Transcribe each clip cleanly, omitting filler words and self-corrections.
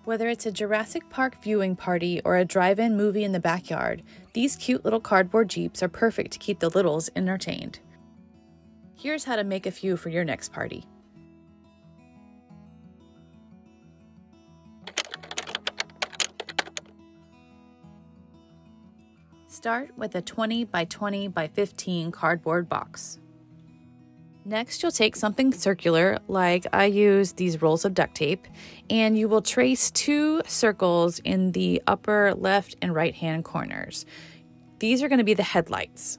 Whether it's a Jurassic Park viewing party or a drive-in movie in the backyard, these cute little cardboard Jeeps are perfect to keep the littles entertained. Here's how to make a few for your next party. Start with a 20 by 20 by 15 cardboard box. Next, you'll take something circular, like I use these rolls of duct tape, and you will trace 2 circles in the upper left and right hand corners. These are going to be the headlights.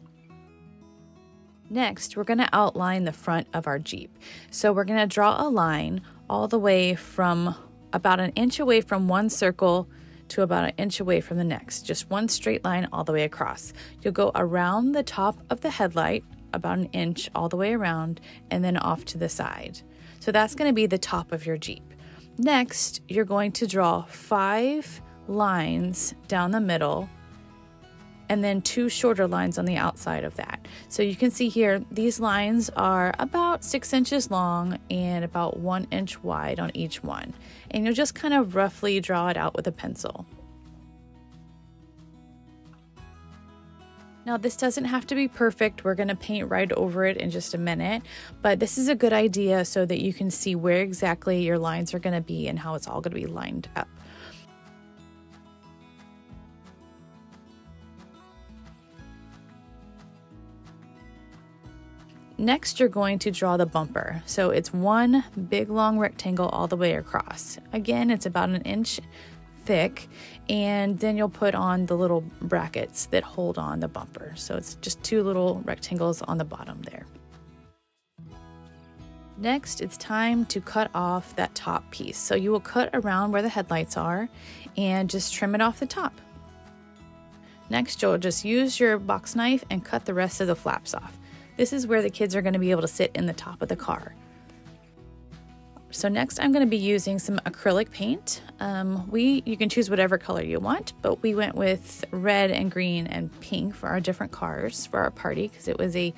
Next, we're going to outline the front of our Jeep. So we're going to draw a line all the way from about an inch away from one circle to about an inch away from the next. Just one straight line all the way across. You'll go around the top of the headlight, about an inch all the way around, and then off to the side. So that's going to be the top of your Jeep. Next, you're going to draw 5 lines down the middle and then 2 shorter lines on the outside of that. So you can see here, these lines are about 6 inches long and about 1 inch wide on each one. And you'll just kind of roughly draw it out with a pencil. Now, this doesn't have to be perfect. We're going to paint right over it in just a minute, but this is a good idea so that you can see where exactly your lines are going to be and how it's all going to be lined up. Next, you're going to draw the bumper. So it's one big long rectangle all the way across. Again, it's about an inch thick, and then you'll put on the little brackets that hold on the bumper. So it's just 2 little rectangles on the bottom there. Next, it's time to cut off that top piece. So you will cut around where the headlights are and just trim it off the top. Next, you'll just use your box knife and cut the rest of the flaps off. This is where the kids are going to be able to sit in the top of the car. So next I'm going to be using some acrylic paint. You can choose whatever color you want, but we went with red and green and pink for our different cars for our party because it was a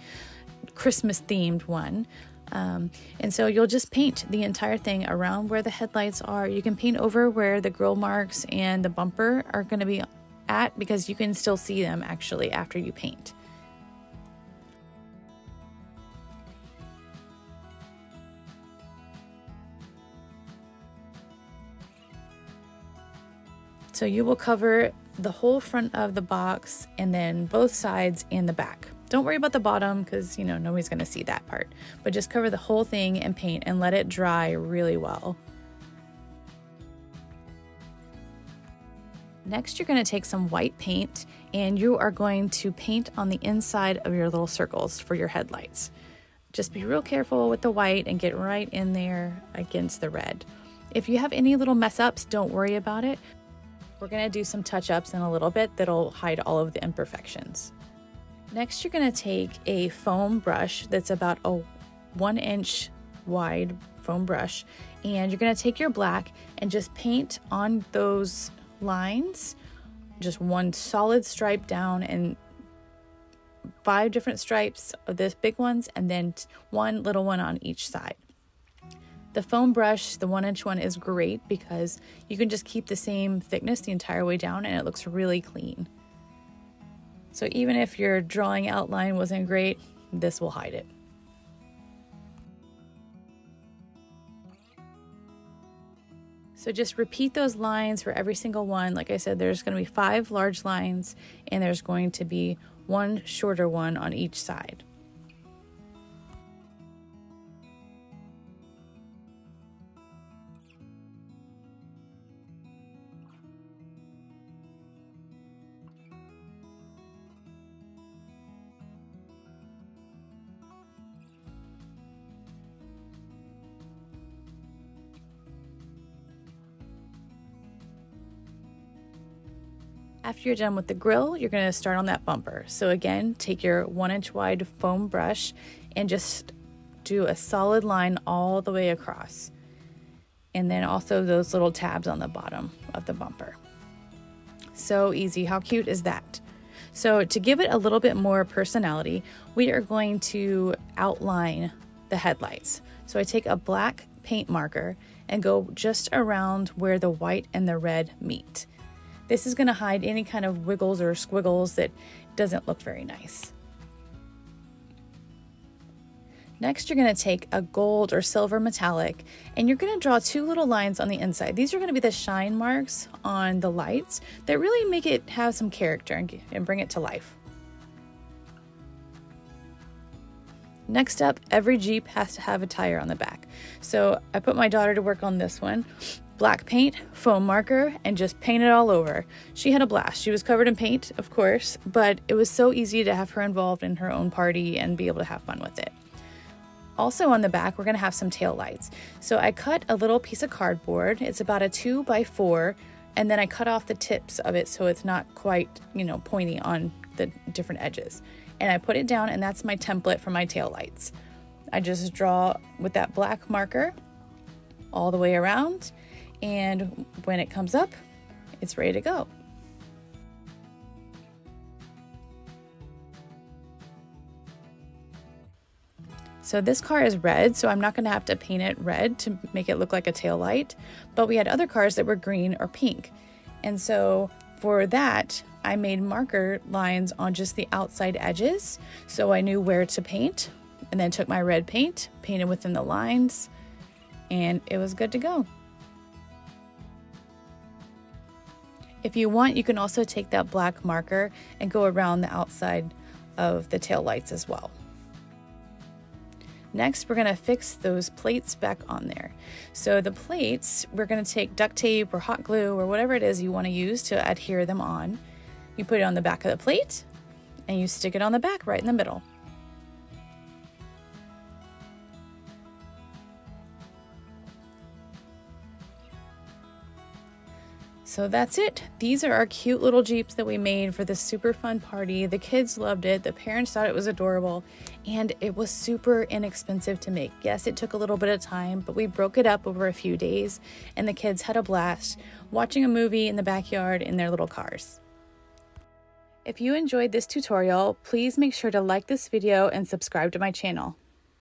Christmas themed one. And so you'll just paint the entire thing around where the headlights are. You can paint over where the grill marks and the bumper are going to be at because you can still see them actually after you paint. So you will cover the whole front of the box and then both sides and the back. Don't worry about the bottom because, nobody's going to see that part. But just cover the whole thing and paint and let it dry really well. Next, you're going to take some white paint and you are going to paint on the inside of your little circles for your headlights. Just be real careful with the white and get right in there against the red. If you have any little mess ups, don't worry about it. We're going to do some touch-ups in a little bit that'll hide all of the imperfections. Next, you're going to take a foam brush that's about a 1 inch wide foam brush, and you're going to take your black and just paint on those lines, just one solid stripe down and 5 different stripes of the big ones, and then 1 little one on each side. The foam brush, the 1 inch one, is great because you can just keep the same thickness the entire way down and it looks really clean. So even if your drawing outline wasn't great, this will hide it. So just repeat those lines for every single one. Like I said, there's going to be 5 large lines and there's going to be 1 shorter one on each side. After you're done with the grill, you're going to start on that bumper. So again, take your 1 inch wide foam brush and just do a solid line all the way across. And then also those little tabs on the bottom of the bumper. So easy. How cute is that? So to give it a little bit more personality, we are going to outline the headlights. So I take a black paint marker and go just around where the white and the red meet. This is going to hide any kind of wiggles or squiggles that doesn't look very nice. Next, you're going to take a gold or silver metallic and you're going to draw two little lines on the inside. These are going to be the shine marks on the lights that really make it have some character and bring it to life. Next up, every Jeep has to have a tire on the back. So I put my daughter to work on this one. Black paint, foam marker, and just paint it all over. She had a blast. She was covered in paint, of course, but it was so easy to have her involved in her own party and be able to have fun with it. Also on the back, we're going to have some tail lights. So I cut a little piece of cardboard. It's about a 2x4, and then I cut off the tips of it so it's not quite, pointy on the different edges. And I put it down, and that's my template for my tail lights. I just draw with that black marker all the way around, and when it comes up, it's ready to go. So this car is red, so I'm not going to have to paint it red to make it look like a tail light, but we had other cars that were green or pink. And so for that, I made marker lines on just the outside edges, so I knew where to paint, and then took my red paint, painted within the lines, and it was good to go. If you want, you can also take that black marker and go around the outside of the tail lights as well. Next, we're going to fix those plates back on there. So the plates, we're going to take duct tape or hot glue or whatever it is you want to use to adhere them on. You put it on the back of the plate and you stick it on the back right in the middle. So that's it. These are our cute little Jeeps that we made for this super fun party. The kids loved it. The parents thought it was adorable, and it was super inexpensive to make. Yes, it took a little bit of time, but we broke it up over a few days, and the kids had a blast watching a movie in the backyard in their little cars. If you enjoyed this tutorial, please make sure to like this video and subscribe to my channel.